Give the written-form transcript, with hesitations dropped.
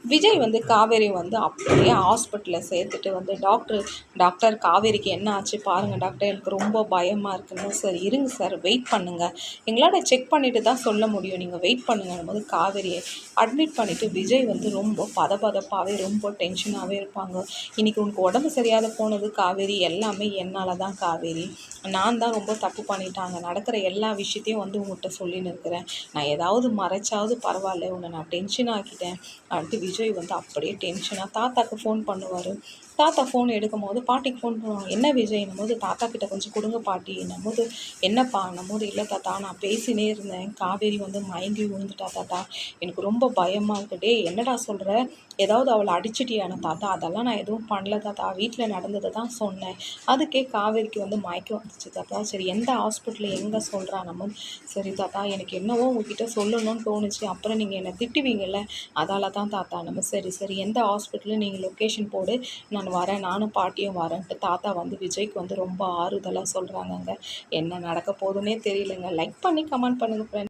விஜய் வந்து காவேரி வந்து அப்படியே ஹாஸ்பிட்டலில் சேர்த்துட்டு வந்து டாக்டர் காவேரிக்கு என்ன ஆச்சு பாருங்கள் டாக்டர், எனக்கு ரொம்ப பயமாக இருக்குன்னு. சார் இருங்க சார், வெயிட் பண்ணுங்கள், எங்களால் செக் பண்ணிவிட்டு தான் சொல்ல முடியும், நீங்கள் வெயிட் பண்ணுங்கன்னும் போது காவேரியை அட்மிட் பண்ணிவிட்டு விஜய் வந்து ரொம்ப பதபதப்பாகவே ரொம்ப டென்ஷனாகவே இருப்பாங்க. இன்றைக்கி உனக்கு உடம்பு சரியாத போனது காவேரி, எல்லாமே என்னால் தான் காவேரி, நான் தான் ரொம்ப தப்பு பண்ணிட்டாங்க, நடக்கிற எல்லா விஷயத்தையும் வந்து உங்கள்கிட்ட சொல்லின்னு இருக்கிறேன், நான் ஏதாவது மறைச்சாவது பரவாயில்ல, உன்னை நான் டென்ஷன் ஆக்கிட்டேன் அடுத்து விஜய் வந்து அப்படியே டென்ஷனாக தாத்தாக்கு ஃபோன் பண்ணுவார். தாத்தா ஃபோன் எடுக்கும் போது பாட்டிக்கு ஃபோன் பண்ணுவாங்க. என்ன விஜய்னும் போது தாத்தா கிட்ட கொஞ்சம் கொடுங்க பாட்டி என்னும் போது, என்னப்பா போது, இல்லை தாத்தா நான் பேசினே இருந்தேன், காவேரி வந்து மயங்கி விழுந்துட்டா தாத்தா, எனக்கு ரொம்ப பயமாக இருக்குது. டே என்னடா சொல்கிற, ஏதாவது அவளை அடிச்சிட்டியான தாத்தா, அதெல்லாம் நான் எதுவும் பண்ணல தாத்தா, வீட்டில் நடந்ததை தான் சொன்னேன், அதுக்கே காவேரிக்கு வந்து மயக்கம் வந்துச்சு தாத்தா, சரி எந்த ஹாஸ்பிட்டலில் எங்கே சொல்கிறா நம்ம, சரி தாத்தா எனக்கு என்னவோ உங்ககிட்ட சொல்லணும்னு தோணுச்சு, அப்புறம் நீங்கள் என்னை திட்டுவீங்கள்ல அதால தான் தாத்தா நம்ம, சரி சரி எந்த ஹாஸ்பிட்டலில் நீங்கள் லொக்கேஷன் போடு, நான் வரேன், நானும் பாட்டியும் வரேன்ட்டு தாத்தா வந்து விஜய்க்கு வந்து ரொம்ப ஆறுதலாக சொல்கிறாங்கங்க. என்ன நடக்க போகுதுன்னே தெரியலங்க. லைக் பண்ணி கமெண்ட் பண்ணுங்கள் ஃப்ரெண்ட்ஸ்.